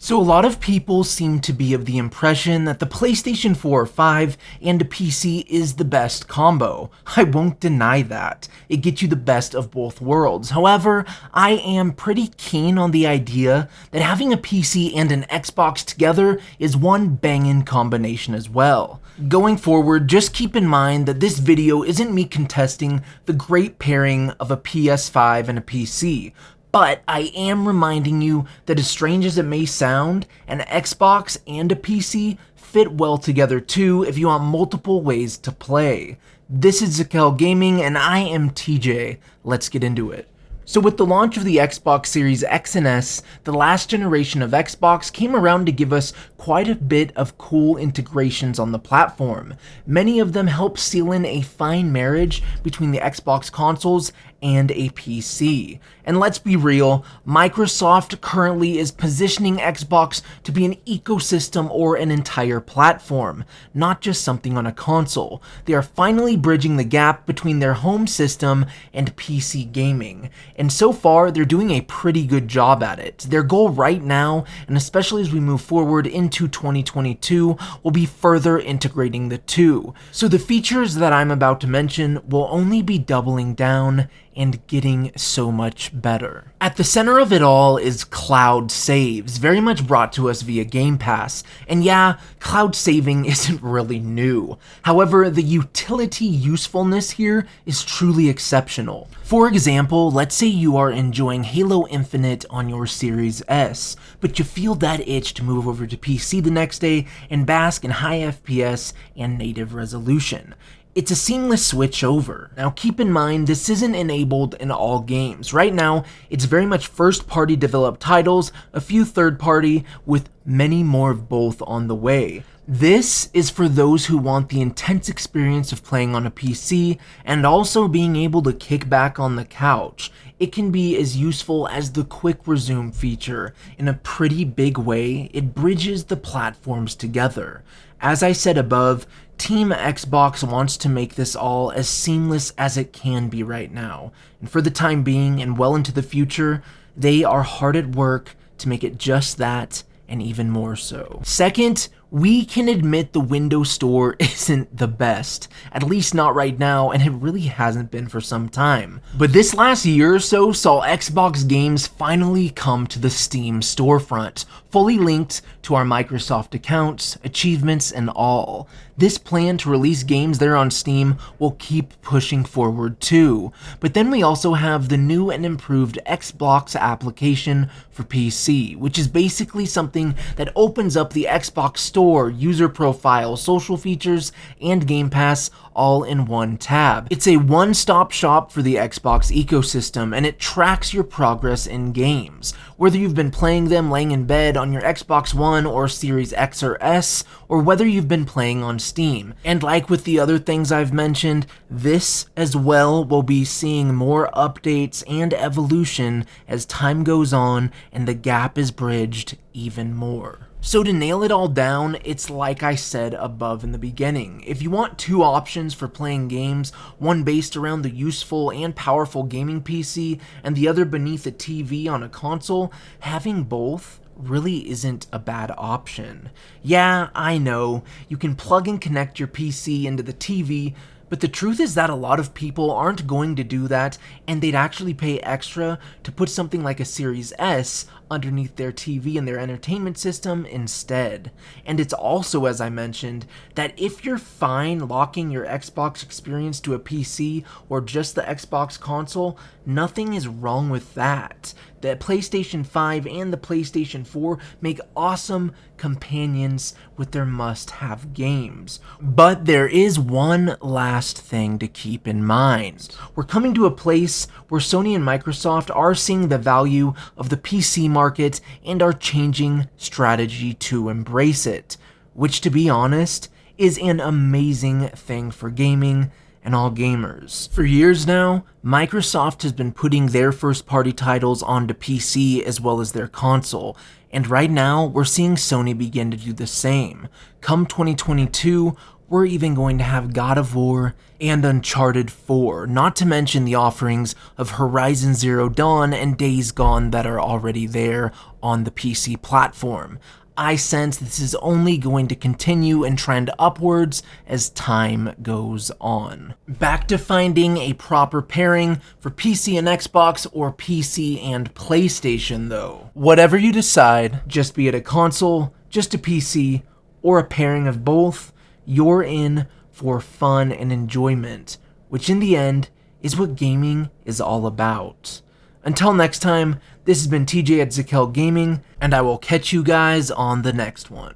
So a lot of people seem to be of the impression that the PlayStation 4 or 5 and a PC is the best combo. I won't deny that. It gets you the best of both worlds. However, I am pretty keen on the idea that having a PC and an Xbox together is one bangin' combination as well. Going forward, just keep in mind that this video isn't me contesting the great pairing of a PS5 and a PC. But I am reminding you that as strange as it may sound, an Xbox and a PC fit well together too if you want multiple ways to play. This is Zekell Gaming and I am TJ. Let's get into it. So with the launch of the Xbox Series X and S, the last generation of Xbox came around to give us quite a bit of cool integrations on the platform. Many of them help seal in a fine marriage between the Xbox consoles and a PC. And let's be real, Microsoft currently is positioning Xbox to be an ecosystem or an entire platform, not just something on a console. They are finally bridging the gap between their home system and PC gaming. And so far, they're doing a pretty good job at it. Their goal right now, and especially as we move forward into 2022, will be further integrating the two. So the features that I'm about to mention will only be doubling down and getting so much better. At the center of it all is cloud saves, very much brought to us via Game Pass. And yeah, cloud saving isn't really new. However, the utility usefulness here is truly exceptional. For example, let's say you are enjoying Halo Infinite on your Series S, but you feel that itch to move over to PC the next day and bask in high FPS and native resolution. It's a seamless switch over. Now keep in mind, this isn't enabled in all games. Right now, it's very much first-party developed titles, a few third-party, with many more of both on the way. This is for those who want the intense experience of playing on a PC and also being able to kick back on the couch. It can be as useful as the quick resume feature. In a pretty big way, it bridges the platforms together. As I said above, Team Xbox wants to make this all as seamless as it can be right now. And for the time being and well into the future, they are hard at work to make it just that and even more so. Second, we can admit the Windows Store isn't the best, at least not right now, and it really hasn't been for some time. But this last year or so saw Xbox games finally come to the Steam storefront, fully linked to our Microsoft accounts, achievements, and all. This plan to release games there on Steam will keep pushing forward too. But then we also have the new and improved Xbox application for PC, which is basically something that opens up the Xbox Store, user profile, social features, and Game Pass all in one tab. It's a one-stop shop for the Xbox ecosystem, and it tracks your progress in games. Whether you've been playing them laying in bed on your Xbox One or Series X or S, or whether you've been playing on Steam. And like with the other things I've mentioned, this as well will be seeing more updates and evolution as time goes on and the gap is bridged even more. So to nail it all down, it's like I said above in the beginning. If you want two options for playing games, one based around the useful and powerful gaming PC and the other beneath a TV on a console, having both really isn't a bad option. Yeah, I know, you can plug and connect your PC into the TV, but the truth is that a lot of people aren't going to do that, and they'd actually pay extra to put something like a Series S underneath their TV and their entertainment system instead. And it's also, as I mentioned, that if you're fine locking your Xbox experience to a PC or just the Xbox console, nothing is wrong with that. The PlayStation 5 and the PlayStation 4 make awesome companions with their must-have games. But there is one last thing to keep in mind. We're coming to a place where Sony and Microsoft are seeing the value of the PC market and are changing strategy to embrace it, which, to be honest, is an amazing thing for gaming and all gamers. For years now, Microsoft has been putting their first-party titles onto PC as well as their console, and right now we're seeing Sony begin to do the same. Come 2022, we're even going to have God of War and Uncharted 4, not to mention the offerings of Horizon Zero Dawn and Days Gone that are already there on the PC platform. I sense this is only going to continue and trend upwards as time goes on. Back to finding a proper pairing for PC and Xbox or PC and PlayStation though. Whatever you decide, just be it a console, just a PC, or a pairing of both, you're in for fun and enjoyment, which in the end is what gaming is all about. Until next time, this has been TJ at Zekell Gaming, and I will catch you guys on the next one.